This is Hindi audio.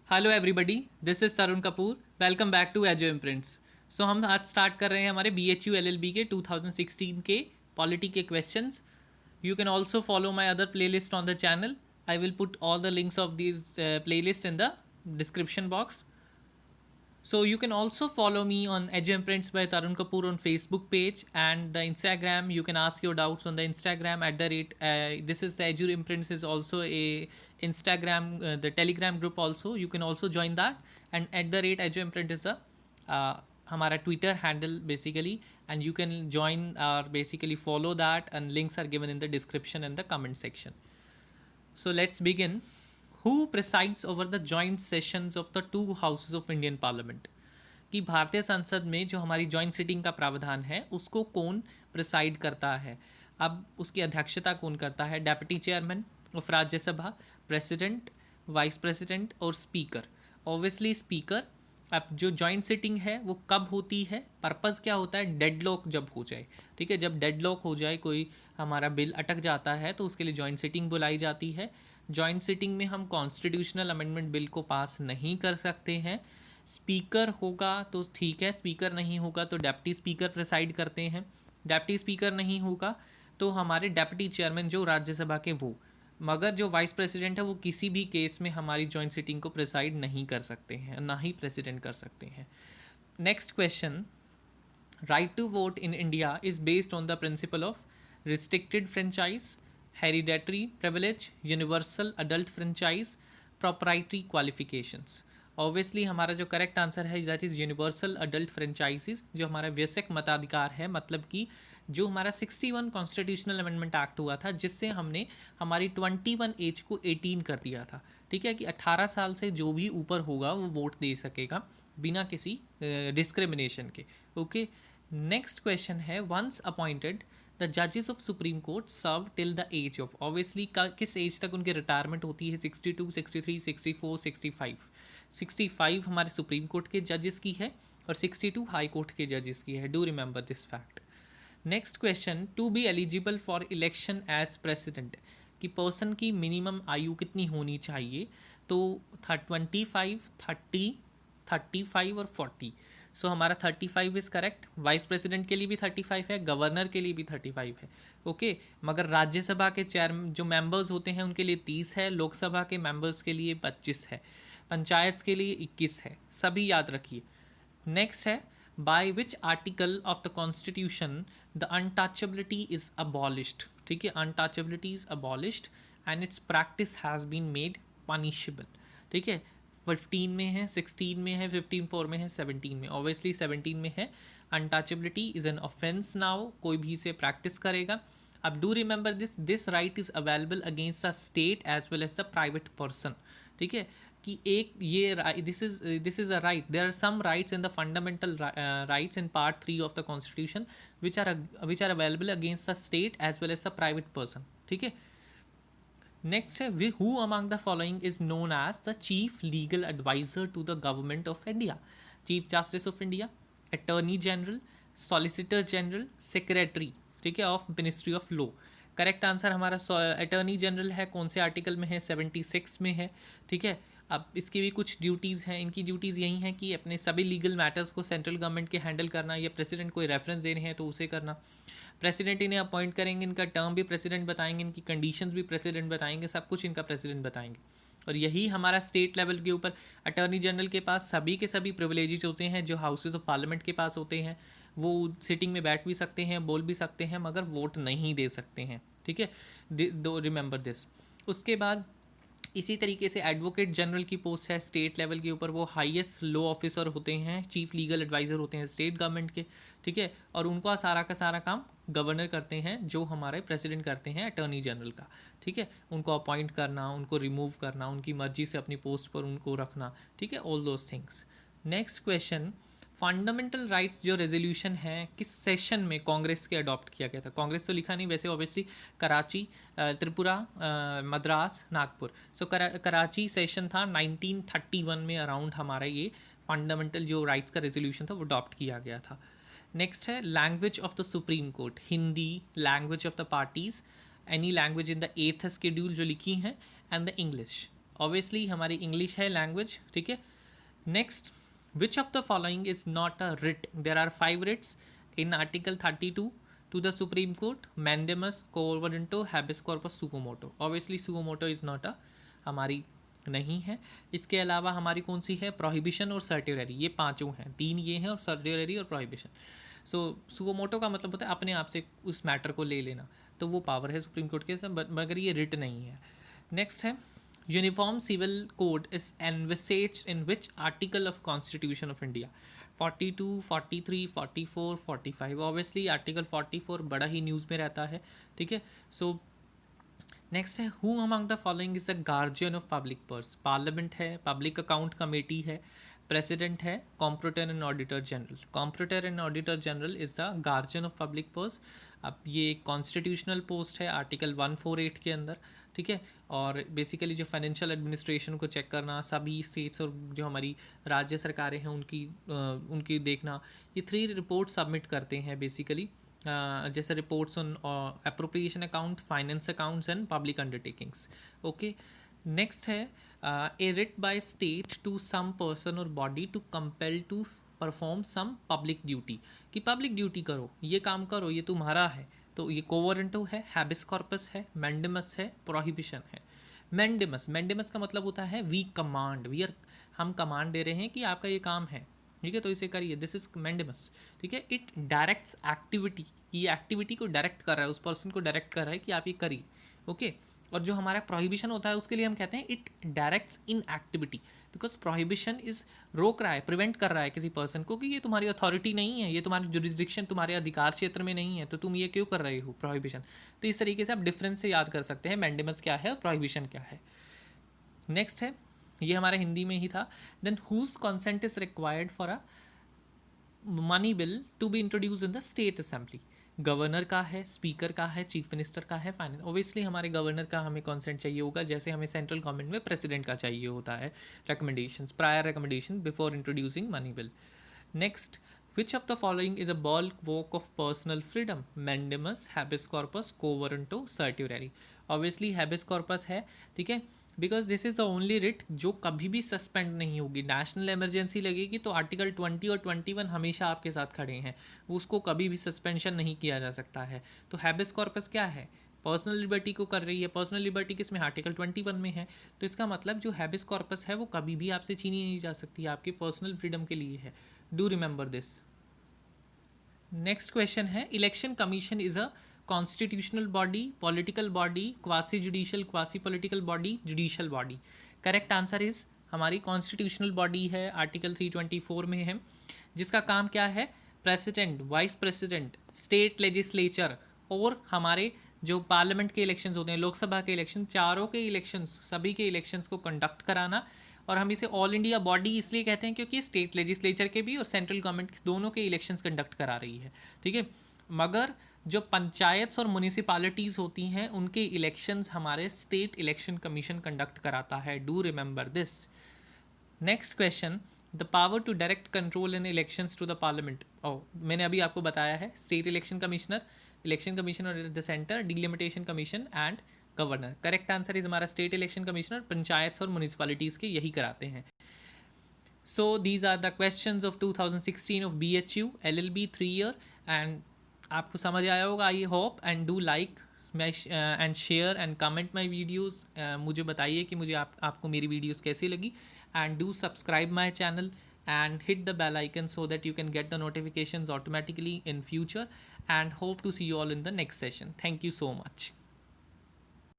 Hello everybody, this is Tarun Kapoor. Welcome back to Ajo imprints. So हम आज स्टार्ट कर रहे हैं हमारे BHU LLB के 2016 के पॉलिटी के questions. You can also follow my other play list on the channel. I will put all the links of this play list in the description box. So you can also follow me on Edge Imprints by Tarun Kapoor on Facebook page and the Instagram. You can ask your doubts on the Instagram at the rate. This is the Edge Imprints is also a Instagram, the Telegram group also. You can also join that. And at the rate Edge Imprint is a हमारा Twitter handle basically and you can join और basically follow that and links are given in the description and the comment section. So let's begin. Who presides over the joint sessions of the two houses of Indian Parliament? कि भारतीय संसद में जो हमारी जॉइंट सिटिंग का प्रावधान है उसको कौन प्रिसाइड करता है. अब उसकी अध्यक्षता कौन करता है? Deputy chairman of Rajya Sabha, president, vice president और स्पीकर. Obviously speaker. अब जो जॉइंट सिटिंग है वो कब होती है? पर्पज़ क्या होता है? डेडलॉक जब हो जाए. ठीक है, जब डेडलॉक हो जाए, कोई हमारा बिल अटक जाता है तो उसके लिए जॉइंट सिटिंग बुलाई जाती है. जॉइंट सिटिंग में हम कॉन्स्टिट्यूशनल अमेंडमेंट बिल को पास नहीं कर सकते हैं. स्पीकर होगा तो ठीक है, स्पीकर नहीं होगा तो डेप्टी स्पीकर प्रिसाइड करते हैं. डेप्टी स्पीकर नहीं होगा तो हमारे डेप्टी चेयरमैन जो राज्यसभा के वो. मगर जो वाइस प्रेसिडेंट है वो किसी भी केस में हमारी जॉइंट सिटिंग को प्रिसाइड नहीं कर सकते हैं, ना ही प्रेसिडेंट कर सकते हैं. Next question. Right to vote in India is based on the principle of restricted franchise, hereditary privilege, universal adult franchise, proprietary qualifications. Obviously हमारा जो करेक्ट आंसर है that is universal adult franchises, जो हमारा वयस्क मताधिकार है. मतलब कि जो हमारा 61 कॉन्स्टिट्यूशनल अमेंडमेंट एक्ट हुआ था जिससे हमने हमारी 21 एज को 18 कर दिया था. ठीक है, कि 18 साल से जो भी ऊपर होगा वो वोट दे सकेगा बिना किसी डिस्क्रिमिनेशन के. ओके, नेक्स्ट क्वेश्चन है. वंस अपॉइंटेड द जजेस of supreme court serve till the age of. Obviously किस एज तक उनकी रिटायरमेंट होती है? 62, 63, 64, 65. 65 हमारे सुप्रीम कोर्ट के जजेस की है और 62 हाई कोर्ट के जजेस की है. Do remember this fact. Next question. To be eligible for election as president, कि पर्सन की मिनिमम आयु कितनी होनी चाहिए? तो 25, 30, 35 और 40. सो हमारा 35 इज़ करेक्ट. वाइस प्रेसिडेंट के लिए भी 35 है, गवर्नर के लिए भी 35 है. ओके, मगर राज्यसभा के चेयर जो मेंबर्स होते हैं उनके लिए 30 है, लोकसभा के मेंबर्स के लिए 25 है, पंचायत के लिए 21 है. सभी याद रखिए. नेक्स्ट है. By which article of the constitution the untouchability is abolished. ठीक है, untouchability is abolished and its practice has been made punishable. ठीक है, 15 में है, 16 में है, 15(4) में है, 17 में. ऑब्वियसली 17 में है. Untouchability is an offence now, कोई भी इसे प्रैक्टिस करेगा. अब do remember this right is available against the state as well as the private person. ठीक है, कि एक ये this is a right. There are some rights in the fundamental rights in part 3 of the constitution which are available against the state as well as the private person. ठीक है. नेक्स्ट है. Who among the following is known as the chief legal adviser to the government of India? Chief justice of India, attorney general, solicitor general, secretary. ठीक है, of ministry of law. Correct answer हमारा अटॉर्नी जनरल है. कौन से आर्टिकल में है? 76 में है. ठीक है. अब इसकी भी कुछ ड्यूटीज़ हैं. इनकी ड्यूटीज़ यही हैं कि अपने सभी लीगल मैटर्स को सेंट्रल गवर्नमेंट के हैंडल करना, या प्रेसिडेंट कोई रेफरेंस देने हैं तो उसे करना. प्रेसिडेंट इन्हें अपॉइंट करेंगे, इनका टर्म भी प्रेसिडेंट बताएंगे, इनकी कंडीशंस भी प्रेसिडेंट बताएंगे, सब कुछ इनका प्रेसिडेंट बताएंगे. और यही हमारा स्टेट लेवल के ऊपर अटॉर्नी जनरल के पास सभी के सभी प्रिविलेजेस होते हैं जो हाउसेज ऑफ पार्लियामेंट के पास होते हैं. वो सिटिंग में बैठ भी सकते हैं, बोल भी सकते हैं, मगर वोट नहीं दे सकते हैं. ठीक है, दो रिमेंबर दिस. उसके बाद इसी तरीके से एडवोकेट जनरल की पोस्ट है स्टेट लेवल के ऊपर. वो हाईएस्ट लॉ ऑफिसर होते हैं, चीफ लीगल एडवाइज़र होते हैं स्टेट गवर्नमेंट के. ठीक है, और उनका सारा का सारा काम गवर्नर करते हैं, जो हमारे प्रेसिडेंट करते हैं अटॉर्नी जनरल का. ठीक है, उनको अपॉइंट करना, उनको रिमूव करना, उनकी मर्जी से अपनी पोस्ट पर उनको रखना. ठीक है, all those things. Next question. Fundamental rights जो रेजोल्यूशन है किस सेशन में कांग्रेस के अडॉप्ट किया गया था? कांग्रेस तो लिखा नहीं, वैसे ऑब्वियसली कराची, त्रिपुरा, मद्रास, नागपुर. सो कराची सेशन था 1931 में अराउंड हमारा ये फंडामेंटल जो राइट्स का रेजोल्यूशन था वो अडॉप्ट किया गया था. नेक्स्ट है. Language of the supreme court. Hindi. Language of the parties, any language in the 8th schedule जो लिखी हैं, एंड द इंग्लिश. ऑब्वियसली हमारी इंग्लिश है लैंग्वेज, ठीक है। Next, which of the following is not a writ? There are 5 writs in article 32 to the Supreme Court: mandamus, quo warranto, habeas corpus, suo motu. Obviously suo motu is not a हमारी नहीं है। इसके अलावा हमारी कौन सी है? प्रोहिबिशन और सर्ट्योररी, ये पांचों हैं, 3 ये हैं और सर्ट्योररी और प्रोहिबिशन। सो सुओ मोटो का मतलब होता है अपने आप से उस मैटर को ले लेना, तो वो पावर है सुप्रीम कोर्ट के, मगर ये रिट नहीं है। नेक्स्ट है, uniform civil code is envisaged in which article of constitution of India? 42, 43, 44, 45। Obviously article 44 बड़ा ही न्यूज़ में रहता है, ठीक है। सो नेक्स्ट है, who among the following is the guardian of public purse? Parliament है, पब्लिक अकाउंट कमेटी है, प्रेसिडेंट है, comptroller and auditor general. Comptroller and auditor general is the guardian of public purse. अब ये कॉन्स्टिट्यूशनल पोस्ट है आर्टिकल 148 के अंदर, ठीक है। और बेसिकली जो फाइनेंशियल एडमिनिस्ट्रेशन को चेक करना, सभी स्टेट्स और जो हमारी राज्य सरकारें हैं उनकी देखना, ये 3 रिपोर्ट सबमिट करते हैं बेसिकली, जैसे reports on appropriation account, finance accounts and public undertakings. Okay, next है, a writ by state to some person और body to compel to perform some public duty, कि पब्लिक ड्यूटी करो, ये काम करो, ये तुम्हारा है। तो ये quo warranto है, हैबिस कॉर्पस है, मैंडेमस है, प्रोहिबिशन है। मैंडेमस का मतलब होता है वी कमांड, हम कमांड दे रहे हैं कि आपका ये काम है, ठीक है, तो इसे करिए, दिस इज मैंडेमस, ठीक है। इट डायरेक्ट्स एक्टिविटी, ये एक्टिविटी को डायरेक्ट कर रहा है, उस पर्सन को डायरेक्ट कर रहा है कि आप ये करिए, ओके। और जो हमारा प्रोहिबिशन होता है उसके लिए हम कहते हैं it directs in activity, because prohibition is रोक रहा है, प्रिवेंट कर रहा है किसी पर्सन को कि ये तुम्हारी अथॉरिटी नहीं है, ये तुम्हारी जुरिस्डिक्शन, तुम्हारे अधिकार क्षेत्र में नहीं है, तो तुम ये क्यों कर रहे हो प्रोहिबिशन। तो इस तरीके से आप डिफरेंस से याद कर सकते हैं मैंडेमस क्या है और प्रोहिबिशन क्या है। नेक्स्ट है, ये हमारा हिंदी में ही था, then whose consent is required for a money bill to be introduce in the state assembly? Governor का है, स्पीकर का है, चीफ मिनिस्टर का है, फाइनेंस। ओबियसली हमारे गवर्नर का हमें कॉन्सेंट चाहिए होगा, जैसे हमें सेंट्रल गवर्नमेंट में प्रेसिडेंट का चाहिए होता है recommendations, prior recommendation before introducing money bill. Next, which of the following is a bulwark of personal freedom? Mandamus, habeas corpus, quo warranto, certiorari. Obviously habeas corpus है, ठीक है, because this is the only writ जो कभी भी सस्पेंड नहीं होगी। नेशनल इमरजेंसी लगेगी तो आर्टिकल 20 और 21 हमेशा आपके साथ खड़े हैं, उसको कभी भी सस्पेंशन नहीं किया जा सकता है। तो हैबिस कॉर्पस क्या है? पर्सनल लिबर्टी को कर रही है। पर्सनल लिबर्टी किसमें? आर्टिकल 21 में है। तो इसका मतलब जो हैबिस कॉर्पस है वो कभी भी आपसे छीनी नहीं जा सकती, आपके पर्सनल फ्रीडम के लिए है। Do remember this. Next question है, election commission is a constitutional body, political body, quasi judicial, quasi political body, judicial body? Correct answer is हमारी कॉन्स्टिट्यूशनल बॉडी है, आर्टिकल 324 में है, जिसका काम क्या है? President, vice president, state legislature और हमारे जो पार्लियामेंट के इलेक्शंस होते हैं, लोकसभा के इलेक्शन, चारों के इलेक्शंस, सभी के इलेक्शंस को कंडक्ट कराना। और हम इसे ऑल इंडिया बॉडी इसलिए कहते हैं क्योंकि स्टेट लेजिस्लेचर के भी और सेंट्रल गवर्नमेंट दोनों के इलेक्शंस कंडक्ट करा रही है, ठीक है। मगर जो पंचायत्स और म्यूनिसिपालिटीज़ होती हैं उनके इलेक्शंस हमारे स्टेट इलेक्शन कमीशन कंडक्ट कराता है। Do remember this. Next question, the power to direct control in elections to the parliament. मैंने अभी आपको बताया है, state election commissioner at the centre, delimitation commission and governor. Correct answer is हमारा स्टेट इलेक्शन कमिश्नर पंचायत और म्यूनिसिपैलिटीज़ के यही कराते हैं। So these are the questions of 2016 of BHU LLB 3 year, and आपको समझ आया होगा, I hope, and do like and share and comment my videos. मुझे बताइए कि मुझे आपको मेरी वीडियोज़ कैसी लगी, and do subscribe my channel and hit the bell icon so that you can get the notifications automatically in future, and hope to see you all in the next session. Thank you so much.